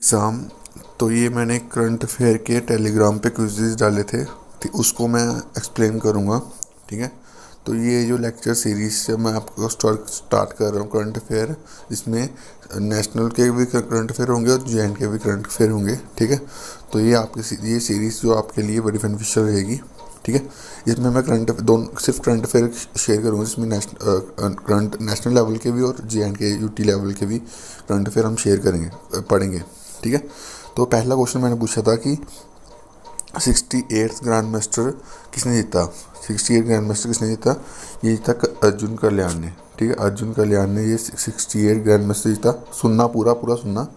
Exam. तो ये मैंने करंट अफेयर के टेलीग्राम पे क्विज़ डाले थे, ठीक, उसको मैं एक्सप्लेन करूँगा। ठीक है, तो ये जो लेक्चर सीरीज से मैं आपको स्टार्ट कर रहा हूँ करंट अफेयर। इसमें नेशनल के भी करंट अफेयर होंगे और जेएंड के भी करंट अफेयर होंगे। ठीक है, तो ये सीरीज़ जो आपके लिए बड़ी बेनिफिशियल रहेगी। ठीक है, इसमें मैं सिर्फ करंट अफेयर शेयर करूँगा, जिसमें नेशनल लेवल के भी और जेएंड के यूटी लेवल के भी करंट अफेयर हम शेयर करेंगे, पढ़ेंगे। ठीक है, तो पहला क्वेश्चन मैंने पूछा था कि 68th ग्रैंड मास्टर किसने जीता। 68 ग्रैंड मास्टर किसने जीता? ये जीता अर्जुन कल्याण ने। ठीक है, अर्जुन कल्याण ने ये 68 ग्रैंड मास्टर जीता। सुनना, पूरा पूरा सुनना।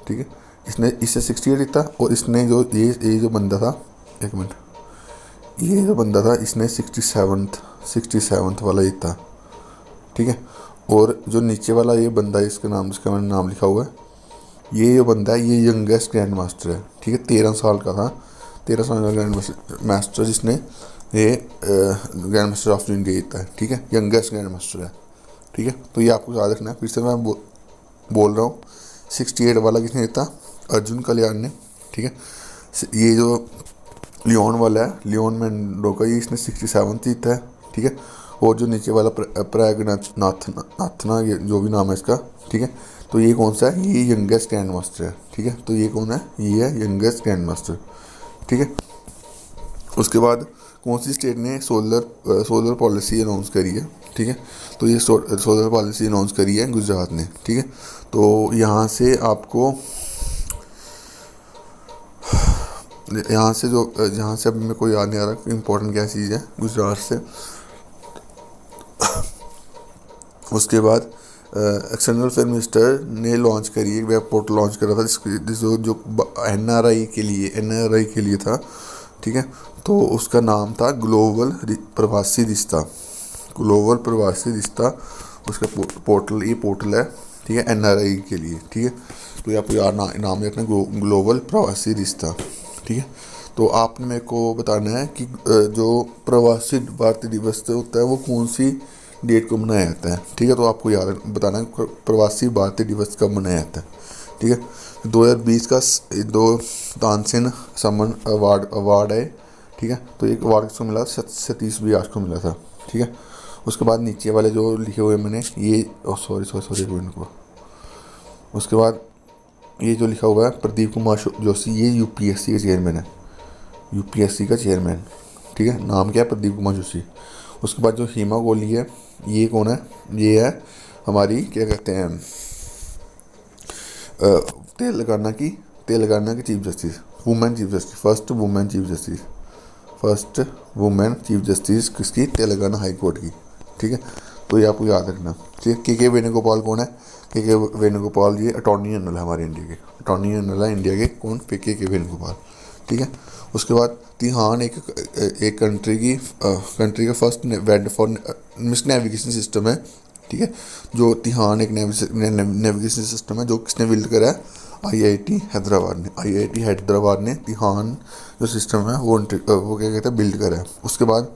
ठीक है, इसने इससे 68 जीता, और इसने जो ये जो बंदा था, एक मिनट, ये जो बंदा था इसने 67th वाला जीता। ठीक है, और जो नीचे वाला ये बंदा है, इसका मैंने नाम लिखा हुआ है, ये जो बंदा है ये यंगेस्ट ग्रैंड मास्टर है। ठीक है, 13 साल का था, 13 साल का ग्रैंड मास्टर जिसने ये ग्रैंड मास्टर ऑफ इंडिया जीता है। ठीक है, यंगेस्ट ग्रैंड मास्टर है। ठीक है, तो ये आपको याद रखना है। फिर से मैं बोल रहा हूँ, 68 वाला किसने जीता? अर्जुन कल्याण ने। ठीक है, ये जो लियोन वाला है, लियोन मैंडो का, ये इसने 67 जीता है। ठीक है, और जो नीचे वाला नाथना, ये जो भी नाम है इसका। ठीक है, तो ये कौन सा है? ये यंगेस्ट ग्रैंड मास्टर है। ठीक है, तो ये कौन है? ये है यंगेस्ट ग्रैंड मास्टर। ठीक है, उसके बाद कौन सी स्टेट ने सोलर पॉलिसी अनाउंस करी है? ठीक है, तो ये सोलर पॉलिसी अनाउंस करी है गुजरात ने। ठीक है, तो यहाँ से आपको, यहाँ से जो जहाँ से अब मेरे को याद नहीं आ रहा इम्पोर्टेंट क्या चीज़ है गुजरात से। उसके बाद एक्सटर्नल अफेयर मिनिस्टर ने लॉन्च करी, एक वेब पोर्टल लॉन्च करा था जो एनआरआई के लिए था। ठीक है, तो उसका नाम था ग्लोबल प्रवासी रिश्ता। ग्लोबल प्रवासी रिश्ता उसका ये पोर्टल है। ठीक है, एनआरआई के लिए। ठीक है, तो ये आपको यार नाम रखना, ग्लोबल प्रवासी रिश्ता। ठीक है, तो आपने मेरे को बताना है कि जो प्रवासी भारतीय दिवस होता है वो कौन सी डेट को मनाया जाता है। ठीक है, तो आपको याद बताना है प्रवासी भारतीय दिवस कब मनाया जाता है। ठीक है, 2020 का दो तानसेन सम्मान अवार्ड है। ठीक है, तो एक अवार्ड किसको मिला? सतीश व्यास को मिला था। ठीक है, उसके बाद नीचे वाले जो लिखे हुए मैंने, ये सॉरी को, उसके बाद ये जो लिखा हुआ है प्रदीप कुमार जोशी, ये यूपीएससी का चेयरमैन है। यूपीएससी का चेयरमैन। ठीक है, नाम क्या है? प्रदीप कुमार जोशी। उसके बाद जो हिमा कोहली है, ये कौन है? ये है हमारी, क्या कहते हैं, तेलंगाना की chief justice, women chief justice, first women chief justice किसकी? तेलंगाना हाई कोर्ट की। ठीक है, तो ये आपको याद रखना। ठीक है, के वेणुगोपाल कौन है? के वेणुगोपाल ये अटॉर्नी जनरल है हमारे इंडिया के। अटॉर्नी जनरल है इंडिया के, कौन? के वेणुगोपाल। ठीक है, उसके बाद तिहान एक कंट्री का फर्स्ट वेड फॉर मिस नेविगेशन सिस्टम है। ठीक है, जो तिहान एक नेविगेशन सिस्टम है, जो किसने बिल्ड करा है? आईआईटी हैदराबाद ने तिहान जो सिस्टम है वो क्या कहते हैं, बिल्ड करा है। उसके बाद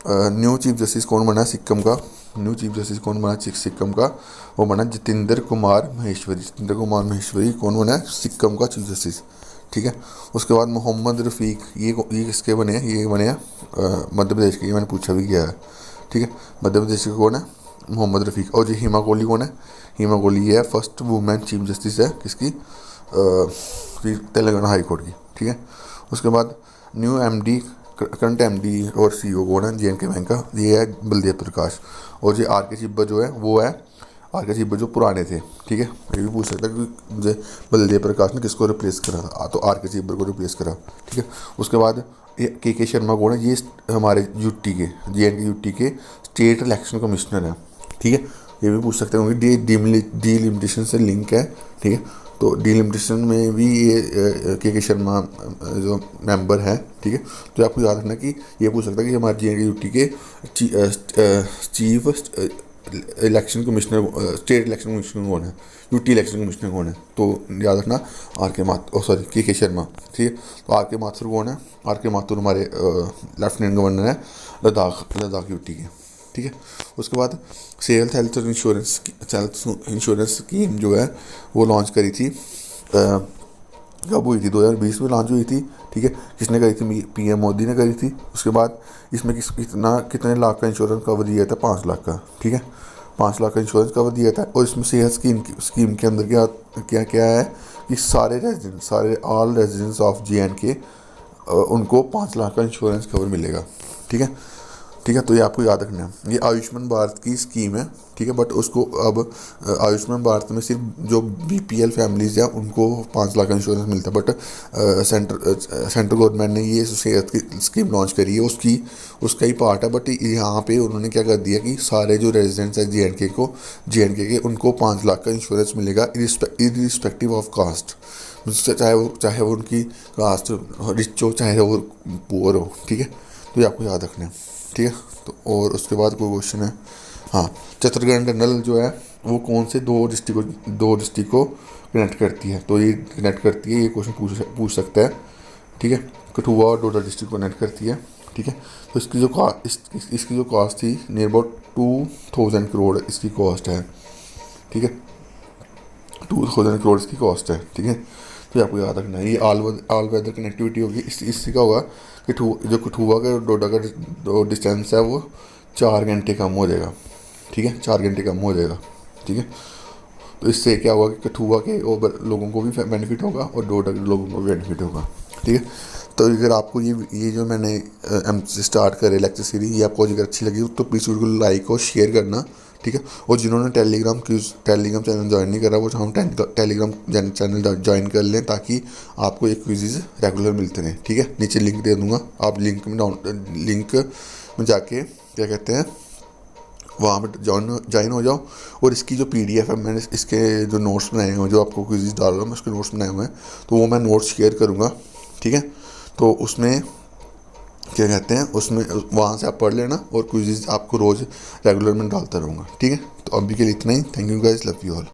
न्यू चीफ जस्टिस कौन बना सिक्किम का? सिक्किम का वो बना जितेंद्र कुमार महेश्वरी कौन बना है? सिक्किम का चीफ जस्टिस। ठीक है, उसके बाद मोहम्मद रफ़ीक, ये किसके बने हैं? ये बने हैं मध्य प्रदेश के, ये मैंने पूछा भी गया है। ठीक है, मध्य प्रदेश के कौन है? मोहम्मद रफ़ीक। और जी हिमा कोहली कौन है? हिमा कोहली ये है फर्स्ट वुमेन चीफ जस्टिस है, किसकी? तेलंगाना हाई कोर्ट की। ठीक है, उसके बाद न्यू एमडी, करंट एमडी और सीईओ कौन है जेएंडके बैंक का? ये है बलदेव प्रकाश। और जी आर के चिब्बर जो है वो है, आर के चिब्बर जो पुराने थे। ठीक है, ये भी पूछ सकता है कि मुझे बलदेव प्रकाश ने किसको रिप्लेस करा था, तो आर के चिब्बर को रिप्लेस करा। ठीक है, उसके बाद के शर्मा कौन है? ये हमारे यूटी के, जेएंडके यूटी के स्टेट इलेक्शन कमिश्नर है। ठीक है, ये भी पूछ सकते हैं क्योंकि डीलिमिटेशन से लिंक है। ठीक है, तो डीलिमिटेशन में भी ये के शर्मा जो मेंबर हैं। ठीक है, तो आपको याद रखना कि ये पूछ सकता है कि हमारे जेएंडके यूटी के chief election commissioner, state election commissioner कौन है? यूटी इलेक्शन कमिश्नर कौन है? तो याद रखना के शर्मा। ठीक है, तो आर के माथुर कौन है? आर के माथुर हमारे लेफ्टिनेंट गवर्नर हैं लद्दाख यूटी के। ठीक है, उसके बाद हेल्थ इंश्योरेंस स्कीम जो है वो लॉन्च करी थी कब हुई थी, 2020 में लॉन्च हुई थी। ठीक है, किसने करी थी, पीएम मोदी ने करी थी। उसके बाद इसमें कितने लाख का इंश्योरेंस कवर दिया था, 5 लाख का। ठीक है, 5 लाख का इंश्योरेंस कवर दिया था। और इसमें सेहत स्कीम के अंदर क्या क्या क्या है कि सारे ऑल रेजिडेंट्स ऑफ JNK उनको 5 लाख का इंश्योरेंस कवर मिलेगा। ठीक है, ठीक है। तो ये आपको याद रखना है, ये आयुष्मान भारत की स्कीम है। ठीक है, बट उसको अब आयुष्मान भारत में सिर्फ जो BPL फैमिलीज हैं उनको 5 लाख का इंश्योरेंस मिलता है। बट सेंट्रल गवर्नमेंट ने ये सेहत की स्कीम लॉन्च करी है, उसका ही पार्ट है। बट यहाँ पे उन्होंने क्या कर दिया कि सारे जो रेजिडेंट्स हैं JNK के उनको 5 लाख का इंश्योरेंस मिलेगा, इरिस्पेक्टिव ऑफ कास्ट। चाहे वो उनकी कास्ट रिच हो, चाहे वो पुअर हो। ठीक है, तो ये आपको याद रखना है। ठीक है, तो और उसके बाद कोई क्वेश्चन है? हाँ, छत्तीसगढ़ टनल जो है वो कौन से दो डिस्ट्रिक्ट को कनेक्ट करती है? तो ये कनेक्ट करती है, ये क्वेश्चन पूछ सकता है। ठीक है, कठुआ और डोडा डिस्ट्रिक्ट को कनेक्ट करती है। ठीक है, तो इसकी जो कॉस्ट थी नियर अबाउट 2000 करोड़ इसकी कॉस्ट है। ठीक है, 2000 करोड़ इसकी कॉस्ट है। ठीक है, तो आपको याद रखना है, ये ऑल वेदर कनेक्टिविटी होगी। इससे क्या होगा कि जो कठुआ का डोडा का जो डिस्टेंस है वो 4 घंटे कम हो जाएगा। ठीक है, 4 घंटे कम हो जाएगा। ठीक है, तो इससे क्या होगा कि कठुआ के लोगों को भी बेनिफिट होगा और डोडा के लोगों को भी बेनिफिट होगा। ठीक है, तो अगर आपको ये जो मैंने स्टार्ट करे लेक्चर सीरीज, ये आपको अगर अच्छी लगी तो प्लीज़ वीडियो को लाइक और शेयर करना। ठीक है, और जिन्होंने टेलीग्राम चैनल ज्वाइन नहीं करा वो हम टेलीग्राम चैनल ज्वाइन कर लें, ताकि आपको ये क्विज़ रेगुलर मिलते रहें। ठीक है, नीचे लिंक दे दूँगा, आप लिंक में जाके क्या कहते हैं वहाँ पर ज्वाइन हो जाओ। और इसकी जो PDF है, मैंने इसके जो नोट्स बनाए हुए हैं, जो आपको क्विज़ डाल रहा हूँ मैं उसके नोट्स बनाए हुए हैं, तो वो मैं नोट्स शेयर करूँगा। ठीक है, तो उसमें क्या कहते हैं, उसमें वहाँ से आप पढ़ लेना और क्विज़ आपको रोज़ रेगुलर में डालता रहूँगा। ठीक है, तो अभी के लिए इतना ही। Thank you guys, love you all.